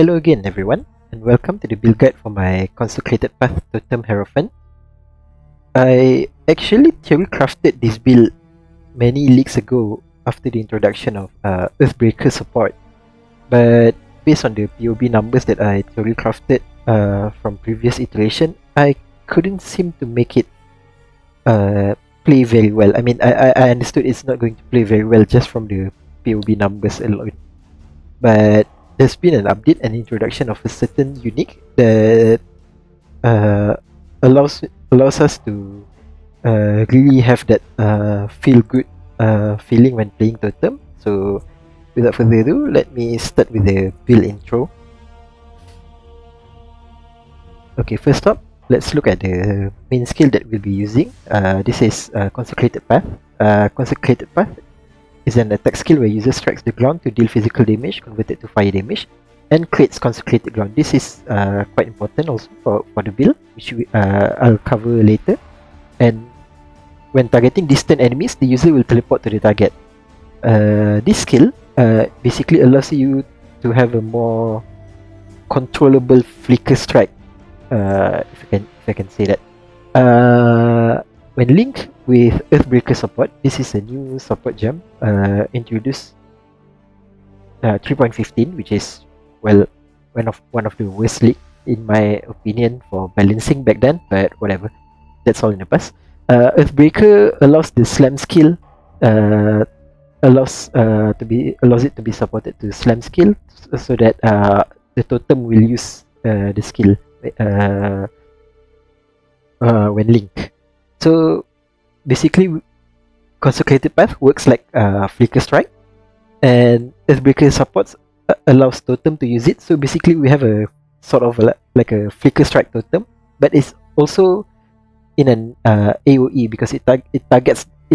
Hello again everyone, and welcome to the build guide for my Consecrated Path Totem Hierophant. I actually theory crafted this build many leagues ago after the introduction of Earthbreaker support, but based on the POB numbers that I theory crafted from previous iteration, I couldn't seem to make it play very well. I mean, I understood it's not going to play very well just from the POB numbers alone, but there's been an update and introduction of a certain unique that allows us to really have that feel good feeling when playing Totem. So without further ado, let me start with the build intro. Okay, first up, let's look at the main skill that we'll be using. This is Consecrated Path. Consecrated Path is an attack skill where user strikes the ground to deal physical damage converted to fire damage and creates consecrated ground. This is quite important also for the build, which I'll cover later. And when targeting distant enemies, the user will teleport to the target. This skill basically allows you to have a more controllable flicker strike, if I can say that. When linked with Earthbreaker support, this is a new support gem introduced 3.15, which is, well, one of the worst league in my opinion for balancing back then, but whatever, that's all in the past. Earthbreaker allows the slam skill allows it to be supported to slam skill, so that the totem will use the skill when linked. So basically, Consecrated Path works like Flicker Strike, and Earthbreaker supports allows Totem to use it. So basically, we have a sort of like a Flicker Strike Totem, but it's also in an AOE because it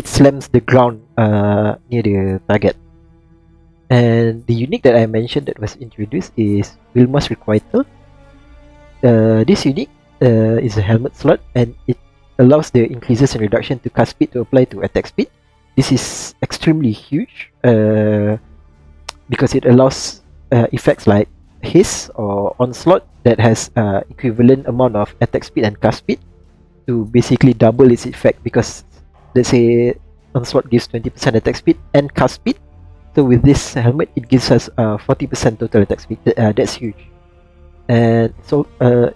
slams the ground near the target. And the unique that I mentioned that was introduced is Wilma's Requital. This unique is a helmet slot, and it allows the increases and reduction to cast speed to apply to attack speed. This is extremely huge because it allows effects like Hiss or Onslaught that has equivalent amount of attack speed and cast speed to basically double its effect, because let's say Onslaught gives 20% attack speed and cast speed. So with this helmet, it gives us 40% total attack speed. That's huge. And so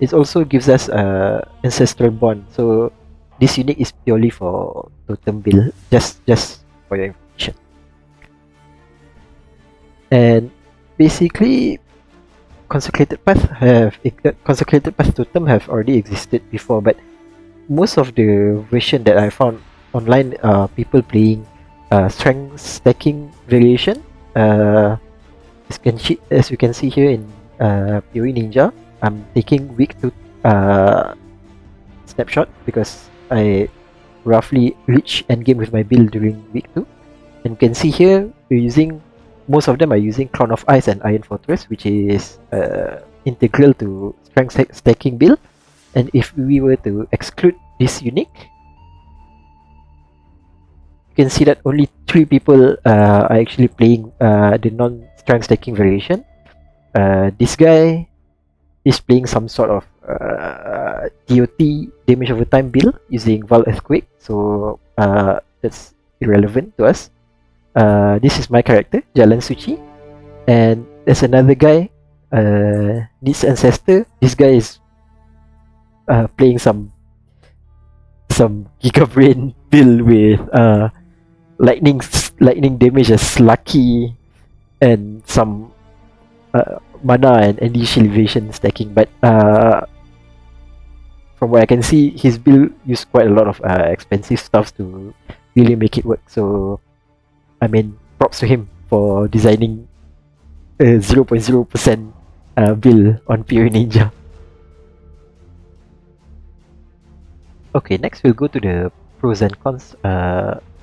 it also gives us Ancestral Bond. So this unique is purely for Totem build, just for your information. And basically, Consecrated Path Totem have already existed before, but most of the version that I found online are people playing strength stacking variation. As you can see here in PoE Ninja, I'm taking week 2 snapshot because I roughly reach endgame with my build during week 2. And you can see here, most of them are using Crown of Ice and Iron Fortress, which is integral to strength stacking build. And if we were to exclude this unique, you can see that only 3 people are actually playing the non-strength stacking variation. This guy is playing some sort of DOT damage over time build using Val Earthquake, so that's irrelevant to us. This is my character, JalanSuci, and there's another guy, Needs Ancestor. This guy is playing some Giga Brain build with lightning damage as Lucky and some mana and initial evasion stacking, but from what I can see, his build used quite a lot of expensive stuff to really make it work. So I mean, props to him for designing a 0.0% build on PoE Ninja. Okay, next we'll go to the pros and cons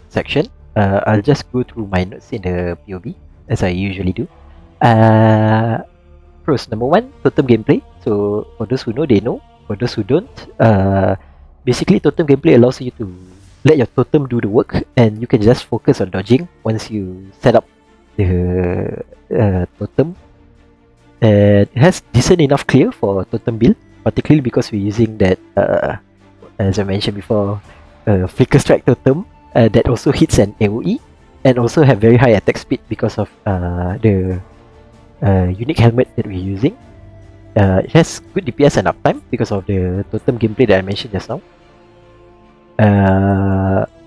section. I'll just go through my notes in the POB as I usually do. Pros, number 1, Totem gameplay. So for those who know, they know. For those who don't, basically Totem gameplay allows you to let your Totem do the work, and you can just focus on dodging once you set up the Totem. and it has decent enough clear for totem build, particularly because we're using that, as I mentioned before, flicker strike totem that also hits an AoE and also have very high attack speed because of the unique helmet that we're using. It has good DPS and uptime because of the totem gameplay that I mentioned just now.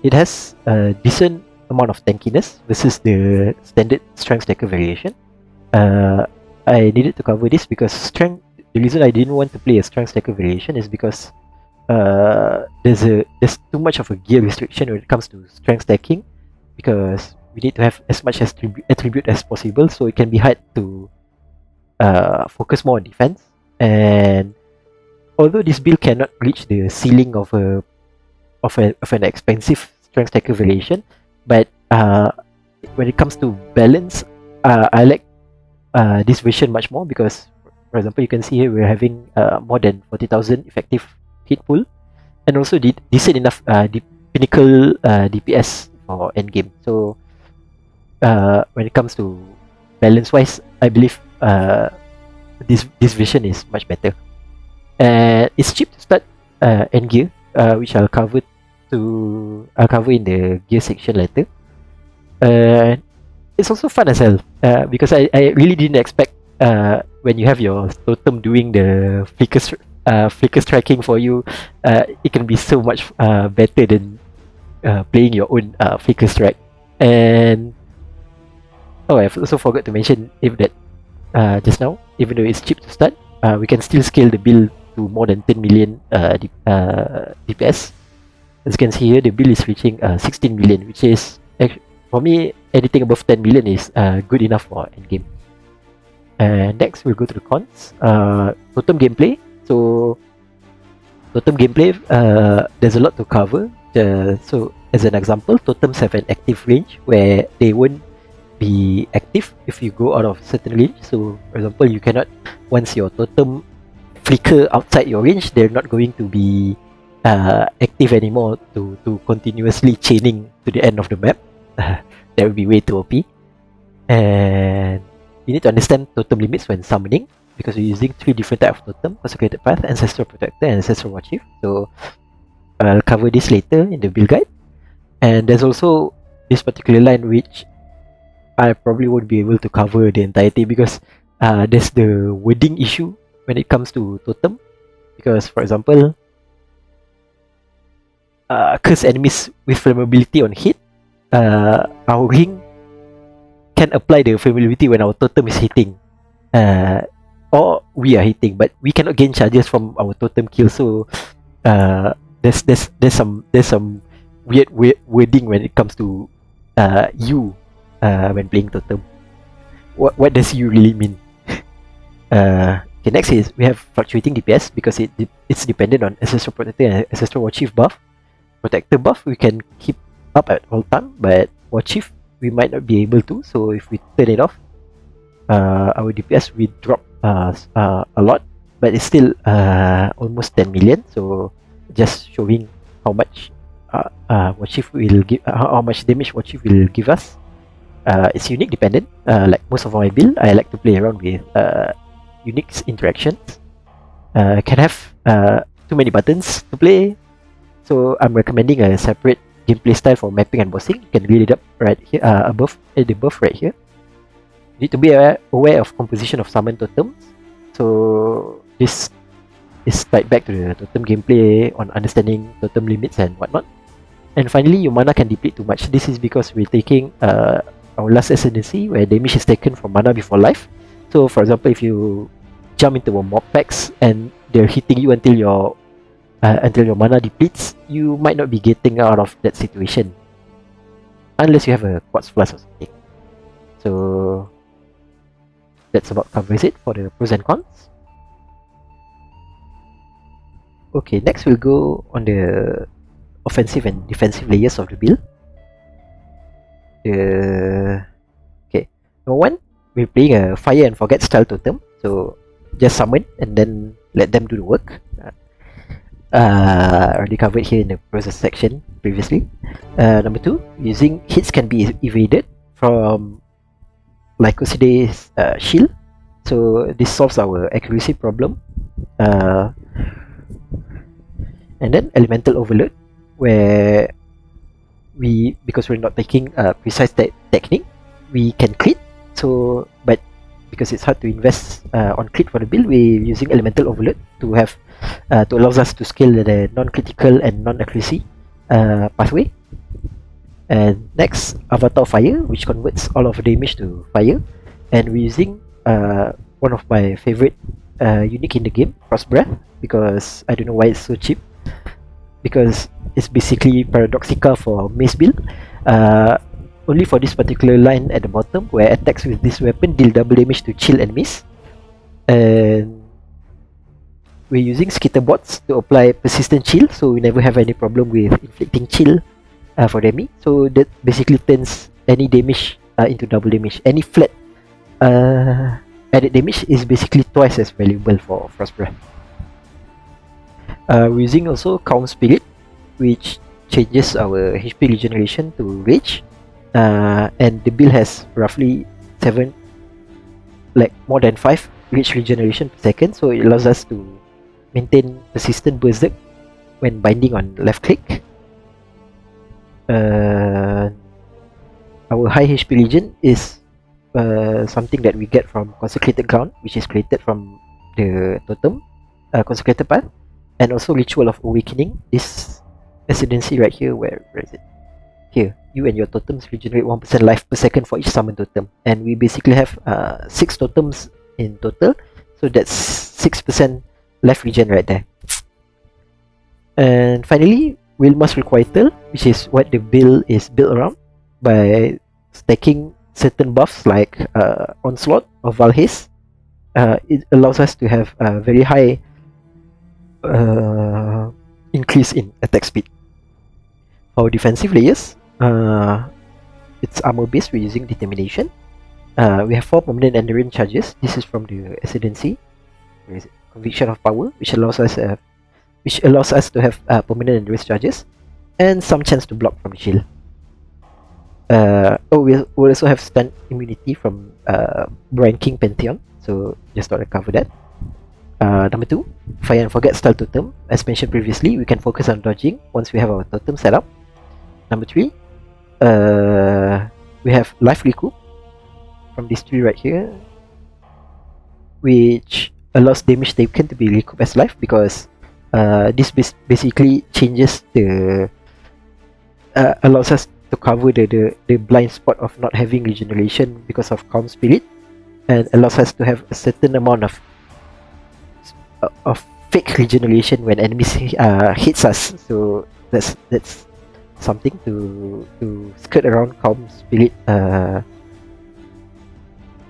It has a decent amount of tankiness versus the standard strength stacker variation. I needed to cover this because the reason I didn't want to play a strength stacker variation is because there's too much of a gear restriction when it comes to strength stacking, because we need to have as much attribute as possible, so it can be hard to focus more on defense. And although this build cannot reach the ceiling of an expensive strength stacker variation, but when it comes to balance, I like this version much more because, for example, you can see here we're having more than 40,000 effective hit pool, and also decent enough pinnacle DPS for endgame. So when it comes to balance wise, I believe this version is much better. It's cheap to start end gear, which I'll cover in the gear section later. It's also fun as hell because I really didn't expect when you have your totem doing the flicker striking for you, it can be so much better than playing your own flicker strike. And I also forgot to mention that just now, even though it's cheap to start, we can still scale the build to more than 10 million DPS. As you can see here, the build is reaching 16 million, which is, for me, anything above 10 million is good enough for endgame. Next, we'll go to the cons. Totem gameplay. So, totem gameplay, there's a lot to cover. So, as an example, totems have an active range where they won't be active if you go out of certain range. So, for example, you cannot, once your totem flicker outside your range, they're not going to be active anymore to continuously chaining to the end of the map. That would be way too OP. And you need to understand totem limits when summoning, because we're using 3 different types of totem: Consecrated Path, Ancestral Protector, and Ancestral War Chief. So I'll cover this later in the build guide. And there's also this particular line which I probably won't be able to cover the entirety, because there's the wording issue when it comes to totem. Because, for example, curse enemies with flammability on hit, our ring can apply the flammability when our totem is hitting, or we are hitting, but we cannot gain charges from our totem kill. So there's some weird wording when it comes to you when playing totem. What does you really mean? Okay, next is we have fluctuating DPS because it's dependent on Ancestral Protector and Ancestral War Chief buff. Protector buff we can keep up at all time, but War Chief we might not be able to. So if we turn it off, our DPS will drop a lot, but it's still almost 10 million. So just showing how much War Chief will give, how much damage War Chief will give us. It's unique dependent. Like most of my build, I like to play around with unique interactions. Can have too many buttons to play, so I'm recommending a separate gameplay style for mapping and bossing. You can read it up right here, above the buff right here. You need to be aware of composition of summon totems. So this is tied back to the totem gameplay on understanding totem limits and whatnot. And finally, your mana can deplete too much. This is because we're taking our last Ascendancy, where damage is taken from mana before life. So, for example, if you jump into a mob packs and they're hitting you until your mana depletes, you might not be getting out of that situation unless you have a Quartz Flask or something. So that's about covers it for the pros and cons. Okay, next we'll go on the offensive and defensive layers of the build. Okay, number one, we're playing a fire and forget style totem. So just summon and then let them do the work. Already covered here in the process section previously. Number two, using hits can be evaded from Lycoside's shield. So this solves our accuracy problem. And then elemental overload, where because we're not taking a precise technique, we can crit. So but because it's hard to invest on crit for the build, we're using elemental overload to have to allows us to scale the non-critical and non-accuracy pathway. And next, Avatar Fire, which converts all of the damage to fire, and we're using one of my favorite unique in the game, Frost Breath, because I don't know why it's so cheap, because it's basically paradoxical for mace build. Only for this particular line at the bottom, where attacks with this weapon deal double damage to chill enemies, and we're using Skitterbots to apply persistent chill, so we never have any problem with inflicting chill for the enemy. So that basically turns any damage into double damage. Any flat added damage is basically twice as valuable for Frost Breath. We're using also Calm Spirit, which changes our HP regeneration to Rage, and the build has roughly 7, like more than 5 Rage regeneration per second, so it allows us to maintain persistent Berserk when binding on left click. Our high HP regen is something that we get from Consecrated Ground, which is created from the Totem Consecrated Path, and also Ritual of Awakening, this Ascendancy right here. Where is it? Here, you and your totems regenerate 1% life per second for each summoned totem, and we basically have 6 totems in total, so that's 6% life regen right there. And finally, Wilma's Requital, which is what the build is built around, by stacking certain buffs like Onslaught or Valhaste. It allows us to have a very high increase in attack speed. For defensive layers, it's armor based. We're using Determination. We have 4 permanent endurance charges. This is from the Ascendancy. Where is it? Conviction of Power, which allows us to have permanent endurance charges and some chance to block from the shield. We'll also have stun immunity from Brian King Pantheon, so just thought I'd cover that. Number 2, Fire and Forget Style Totem. As mentioned previously, we can focus on dodging once we have our totem set up. Number 3, we have Life Recoup from this tree right here, which allows damage taken to be recouped as life, because this basically changes the allows us to cover the blind spot of not having regeneration because of Calm Spirit, and allows us to have a certain amount of fake regeneration when enemies hits us. So that's something to skirt around Calm Spirit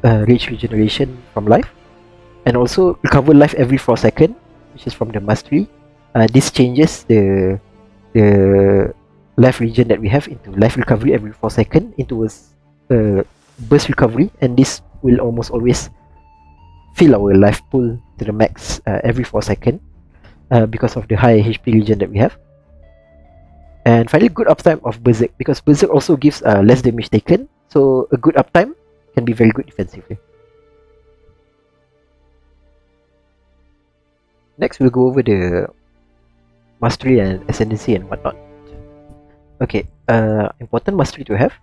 rage regeneration from life. And also recover life every 4 seconds, which is from the mastery. This changes the life regen that we have into life recovery every 4 seconds into a burst recovery, and this will almost always fill our life pool to the max every 4 seconds because of the high HP regen that we have. And finally, good uptime of Berserk, because Berserk also gives less damage taken, so a good uptime can be very good defensively. Next, we'll go over the mastery and ascendancy and whatnot. Okay, important mastery to have.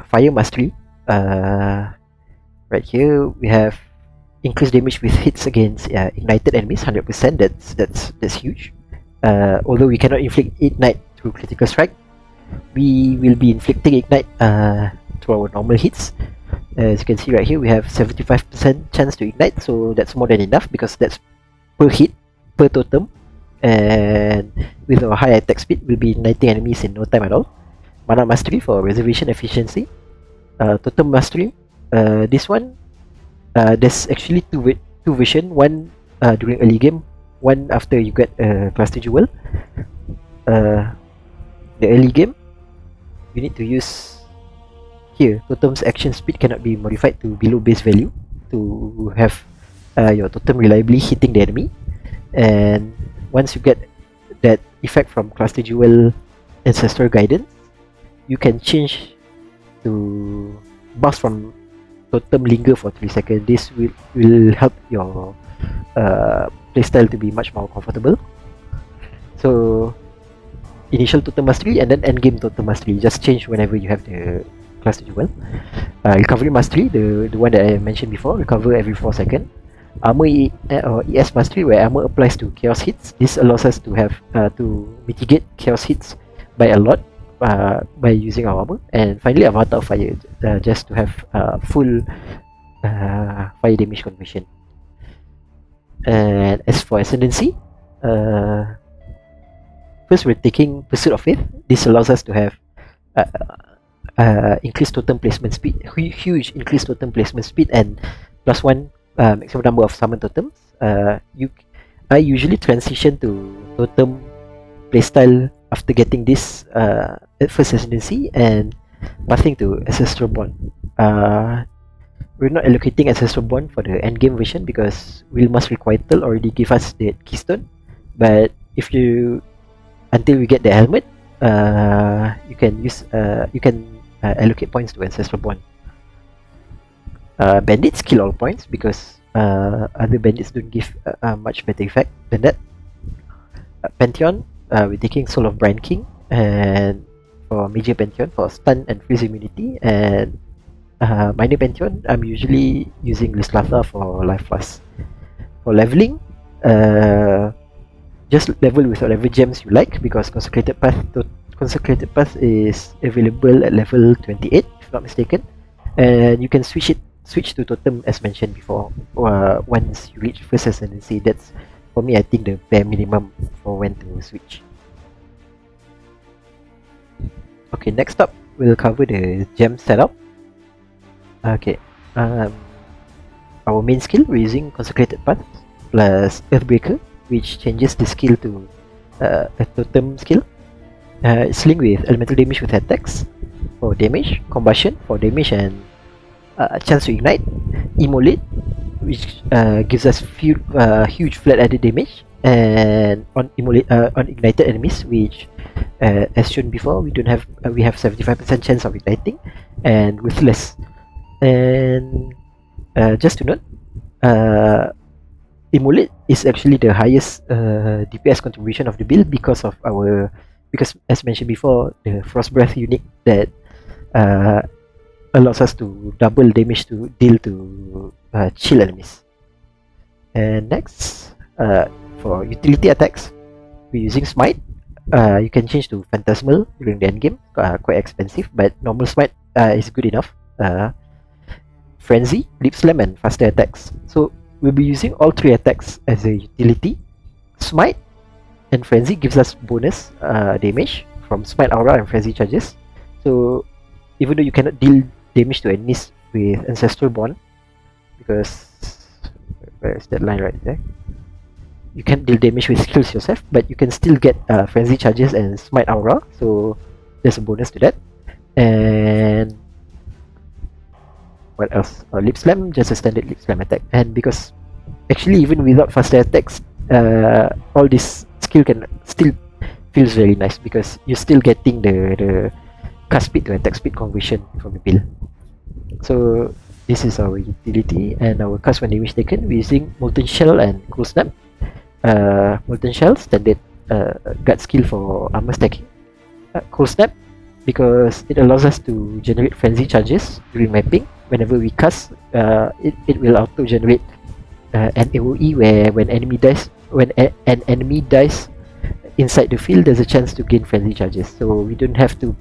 Fire mastery. Right here we have increased damage with hits against ignited enemies, 100%. That's huge. Although we cannot inflict ignite through critical strike, we will be inflicting ignite through our normal hits. As you can see right here, we have 75% chance to ignite, so that's more than enough, because that's per hit, per totem, and with our high attack speed, we'll be igniting enemies in no time at all. Mana mastery for reservation efficiency. Totem mastery. This one, there's actually two versions. One during early game, one after you get a cluster jewel. The early game, you need to use here. Totem's action speed cannot be modified to below base value to have your totem reliably hitting the enemy. And once you get that effect from cluster jewel ancestral guidance, you can change to buffs from Totem linger for 3 seconds. This will help your playstyle to be much more comfortable. So initial Totem Mastery and then endgame Totem Mastery, just change whenever you have the class to do well. Recovery Mastery, the one that I mentioned before, recover every 4 seconds. Armor or ES Mastery, where armor applies to chaos hits. This allows us to have to mitigate chaos hits by a lot by using our armor. And finally, Avatar of Fire, just to have full fire damage conversion. And as for Ascendancy, first we're taking Pursuit of Faith. This allows us to have increased totem placement speed, huge increased totem placement speed, and +1 maximum number of summon totems. I usually transition to totem playstyle after getting this first Ascendancy and pathing to Ancestral Bond. We're not allocating Ancestral Bond for the endgame version because Wilma's Requital already give us the keystone. But if you, until we get the helmet, you can use allocate points to Ancestral Bond. Bandits kill all points because other bandits don't give much better effect than that. Pantheon, we're taking Soul of Brine King, and for Major Pantheon for stun and freeze immunity, and Minor Pantheon I'm usually using Lislatha for Life Plus. For leveling, just level with whatever gems you like because Consecrated Path is available at level 28 if not mistaken, and you can switch to Totem as mentioned before once you reach first Ascendancy. That's for me, I think, the bare minimum for when to switch. Okay, next up we'll cover the gem setup. Okay, our main skill, we're using Consecrated Path plus Earthbreaker, which changes the skill to a totem skill. It's linked with elemental damage with attacks for damage, combustion for damage, and chance to ignite, immolate, which gives us huge flat added damage, and on ignited enemies, which as shown before, we have 75% chance of igniting, and Ruthless. And just to note, Immolate is actually the highest DPS contribution of the build because as mentioned before, the Frost Breath unique that allows us to double damage to deal to chill enemies. And next, for utility attacks, we're using Smite. You can change to Phantasmal during the endgame, quite expensive, but normal Smite is good enough. Frenzy, Lip Slam, and faster attacks. So we'll be using all 3 attacks as a utility. Smite and Frenzy gives us bonus damage from Smite Aura and Frenzy charges. So even though you cannot deal damage to enemies with Ancestral Bond, because where is that line right there? You can't deal damage with skills yourself, but you can still get Frenzy charges and Smite Aura, so there's a bonus to that. And what else? Lip Slam, just a standard Lip Slam attack. And because actually even without faster attacks, all this skill can still feels very nice because you're still getting the cast speed to attack speed conversion from the build. So this is our utility, and our cast when damage taken, we're using Molten Shell and Cool Snap. Molten Shell, standard guard skill for armor stacking. Cool Snap, because it allows us to generate frenzy charges during mapping. Whenever we cast, it will auto generate an AoE where when an enemy dies inside the field, there's a chance to gain frenzy charges. So we don't have to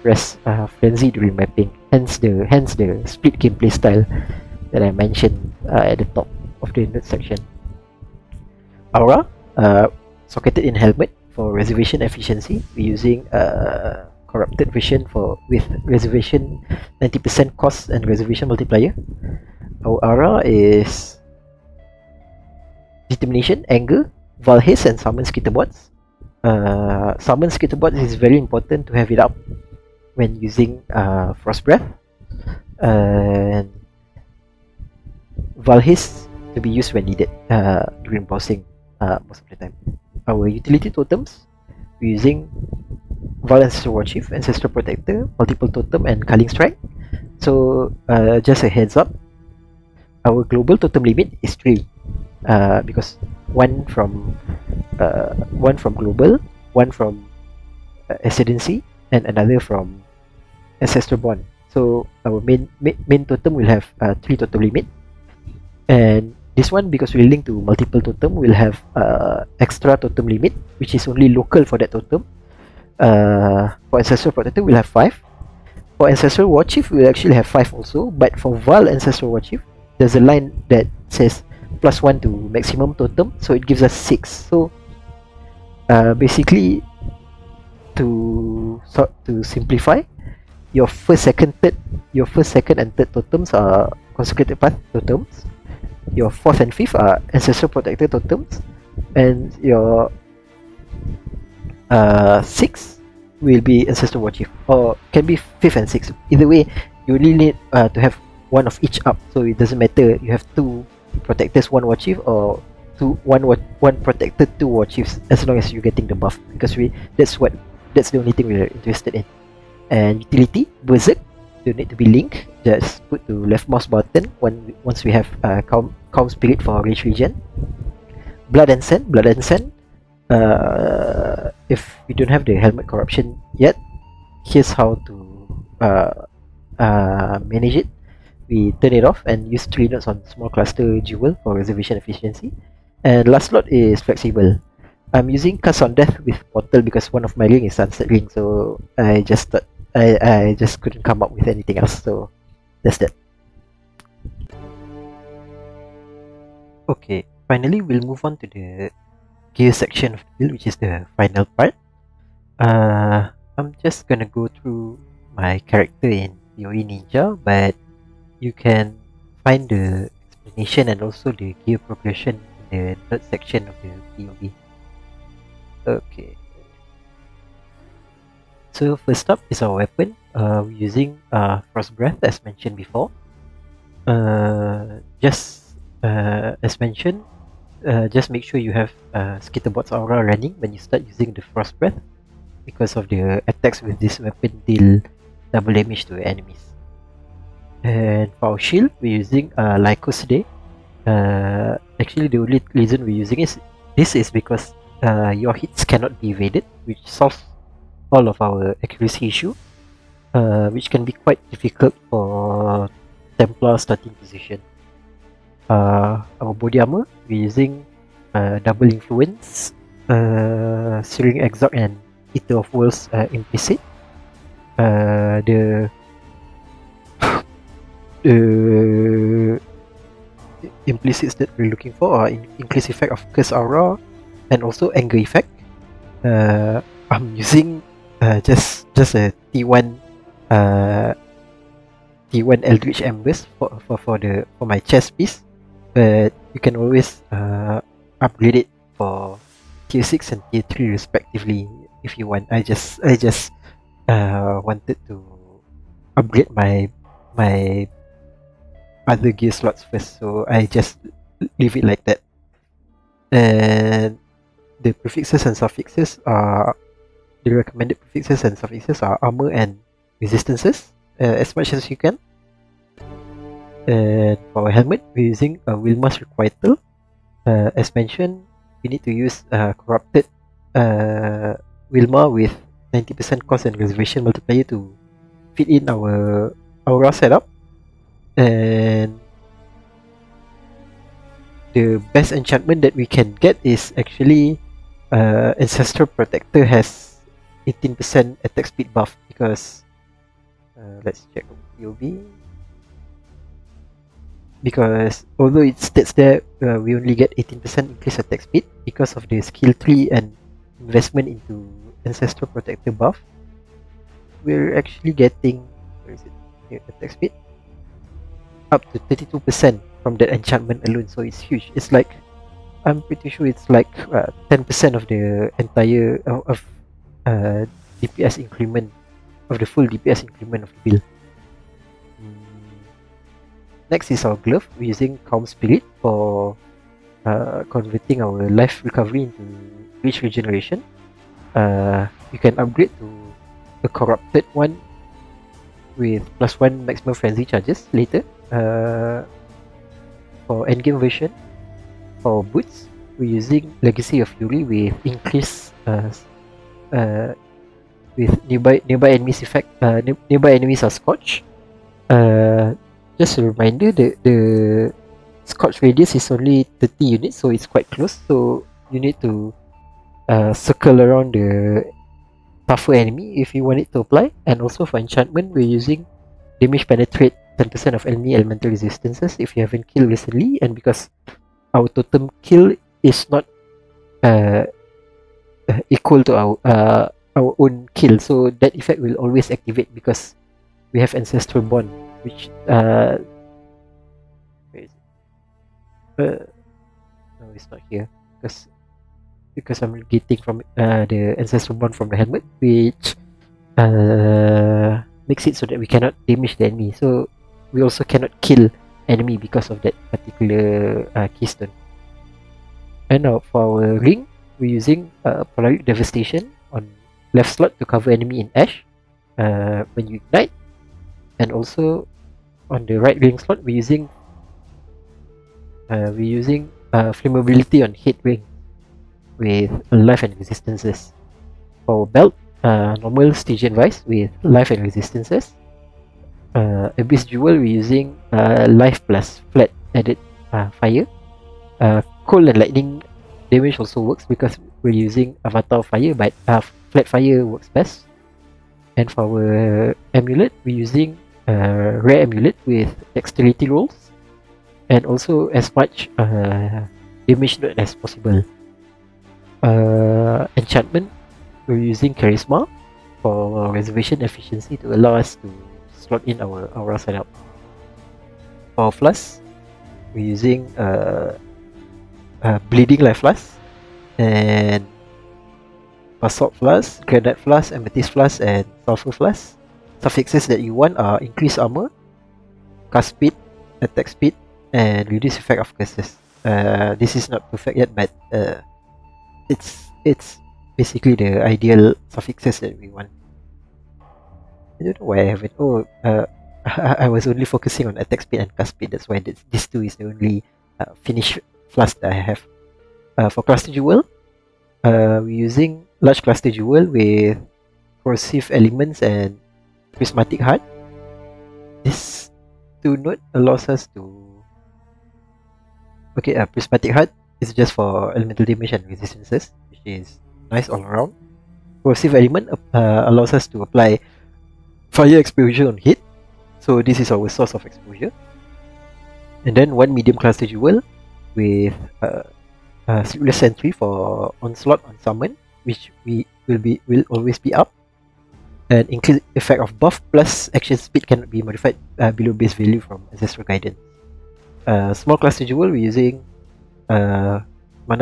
press frenzy during mapping. Hence the split gameplay style that I mentioned at the top of the note section. Aura, socketed in helmet for reservation efficiency. We're using corrupted version with reservation 90% cost and reservation multiplier. Our aura is determination, anger, Valhace, and summon Skitterbots. Summon Skitterbots is very important to have it up when using Frost Breath, and Valhace to be used when needed during bossing most of the time. Our utility totems, we're using Val Ancestral Warchief, Ancestral Protector, Multiple Totem, and Culling Strike. So just a heads up, our global totem limit is 3, because one from global, one from Ascendancy, and another from Ancestor Bond. So our main totem will have 3 totem limit, and this one, because we link to multiple totem, will have extra totem limit, which is only local for that totem. For Ancestral Protector, we'll have 5. For Ancestral War Chief, we'll actually have 5 also. But for Val Ancestral War Chief, there's a line that says +1 to maximum totem, so it gives us 6. So basically, to simplify, your first, second, and third totems are Consecrated Path totems. Your 4th and 5th are Ancestral Protector totems, and your 6th will be Ancestral War Chief, or can be 5th and 6th. Either way, you really need to have one of each up, so it doesn't matter you have 2 protectors, 1 War Chief, or 1 protector, 2 War Chiefs, as long as you're getting the buff, because that's the only thing we're interested in. And utility, Berserk, don't need to be linked, just put to left mouse button once we have Calm Spirit for Rage Regen. Blood and Sand, if we don't have the Helmet Corruption yet, here's how to manage it. We turn it off and use 3 nodes on Small Cluster Jewel for reservation efficiency. And last slot is Flexible. I'm using Cast on Death with Portal because one of my ring is Sunset Ring, so I just thought I just couldn't come up with anything else, so that's that. Okay, finally we'll move on to the gear section of the build, which is the final part. I'm just gonna go through my character in PoE Ninja, but you can find the explanation and also the gear progression in the third section of the PoE. Okay. So first up is our weapon. We're using Frost Breath as mentioned before. As mentioned, just make sure you have Skitterbot's Aura running when you start using the Frost Breath, because of the attacks with this weapon deal double damage to enemies. And for our shield, we're using Lycos Day. Actually, the only reason we're using this is because your hits cannot be evaded, which solves all of our accuracy issue, which can be quite difficult for Templar starting position. Our body armor, we're using Double Influence, Searing Exalt, and Eater of Worlds implicit. The implicits that we're looking for are Increase Effect of Curse Aura and also Anger Effect. I'm using just a T1 Eldritch Embers for my chest piece, but you can always upgrade it for tier 6 and tier 3 respectively if you want. I just wanted to upgrade my other gear slots first, so I just leave it like that. And the prefixes and suffixes are the recommended prefixes and suffixes are armor and resistances, as much as you can. And for our helmet, we're using a Wilma's Requital. As mentioned, we need to use corrupted Wilma with 90% cost and reservation multiplier to fit in our aura setup. And the best enchantment that we can get is actually Ancestral Protector has 18% attack speed buff, because let's check POV. Because although it states there we only get 18% increased attack speed, because of the skill tree and investment into Ancestral Protector buff, we're actually getting, where is it? Here, attack speed up to 32% from that enchantment alone, so it's huge. It's like, I'm pretty sure it's like 10% of the entire DPS increment, of the full DPS increment of the build. Next is our glove. We're using Calm Spirit for converting our life recovery into rich regeneration. You can upgrade to a corrupted one with +1 maximum frenzy charges later. For endgame version, for boots, we're using Legacy of Fury with increased with nearby enemies effect. Nearby enemies are scorched. Just a reminder, the scorch radius is only 30 units, so it's quite close. So you need to circle around the tougher enemy if you want it to apply. And also for enchantment, we're using damage penetrate 10% of enemy elemental resistances if you haven't killed recently, and because our totem kill is not equal to our own kill, so that effect will always activate because we have ancestral bond, which where is it? No, it's not here because I'm getting from the ancestral bond from the helmet, which makes it so that we cannot damage the enemy. So we also cannot kill enemy because of that particular keystone. And now for our ring, we're using Polaric Devastation on left slot to cover enemy in ash when you ignite, and also on the right ring slot we're using flammability on hit ring with life and resistances. For belt, normal Stygian Vice with life and resistances. Abyss Jewel, we're using life plus flat added fire. Cold and lightning damage also works because we're using Avatar of Fire, but flat fire works best. And for our amulet, we're using rare amulet with dexterity rolls and also as much damage node as possible. Enchantment, we're using charisma for reservation efficiency to allow us to slot in our aura setup. For flask, we're using bleeding life flask and basalt flask, granite flask, amethyst flask, and sulfur flask. Suffixes that you want are increased armor, cast speed, attack speed, and reduce effect of curses. This is not perfect yet, but it's basically the ideal suffixes that we want. I don't know why I have it. I was only focusing on attack speed and cast speed. That's why this two is the only finished flask that I have. For cluster jewel, we're using large cluster jewel with corrosive elements and prismatic heart. This two node allows us to prismatic heart is just for elemental damage and resistances, which is nice all around. Corrosive element allows us to apply fire exposure on hit, so this is our source of exposure. And then one medium cluster jewel with Sleepless Sentry for onslaught on summon, which will always be up, and increase effect of buff plus action speed cannot be modified below base value from Ancestral Guidance. Small cluster jewel, we're using mana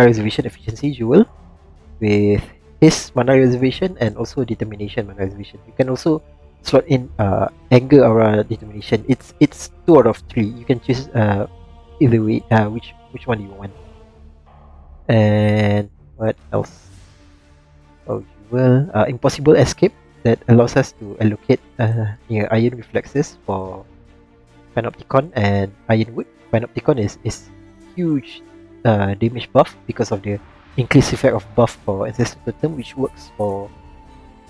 reservation efficiency jewel with his mana reservation and also determination mana reservation. You can also slot in anger aura determination. It's 2 out of 3. You can choose either way which one you want. And what else? Jewel, impossible escape that allows us to allocate near iron reflexes for Panopticon and Ironwood. Panopticon is huge damage buff because of the increased effect of buff for Ancestral Totem, which works for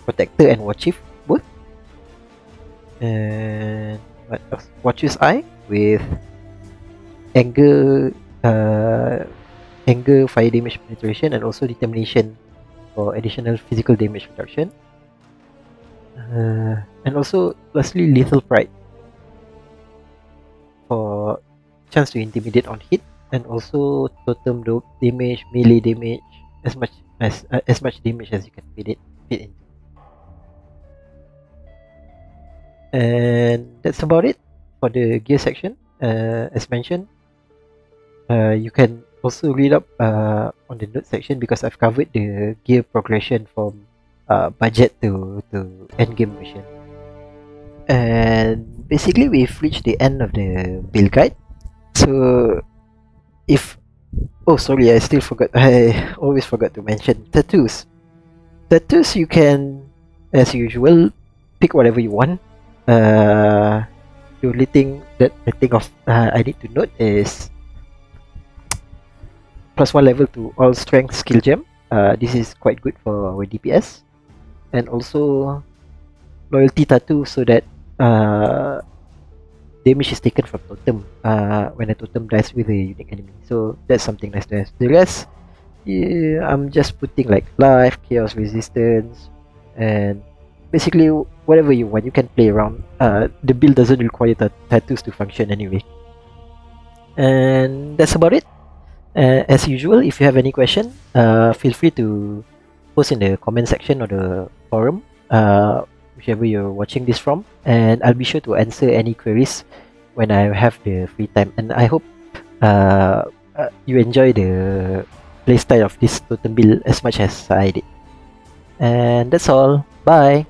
Protector and Warchief both. And what else? Watcher's Eye with anger fire damage penetration and also determination for additional physical damage reduction. And also lastly Lethal Pride for chance to intimidate on hit, and also totem damage, melee damage, as much damage as you can fit into. And that's about it for the gear section. As mentioned, you can also read up on the note section because I've covered the gear progression from budget to endgame version. And basically we've reached the end of the build guide. So I always forgot to mention tattoos. You can, as usual, pick whatever you want. The only thing that I need to note is +1 level to all strength skill gem. This is quite good for our DPS, and also loyalty tattoo so that damage is taken from totem when a totem dies with a unique enemy. So that's something nice to have. The rest, yeah, I'm just putting like life, chaos resistance, and basically whatever you want, you can play around. The build doesn't require tattoos to function anyway. And that's about it. As usual, if you have any question, feel free to post in the comment section or the forum, whichever you're watching this from, and I'll be sure to answer any queries when I have the free time. And I hope you enjoy the playstyle of this totem build as much as I did. And that's all. Bye!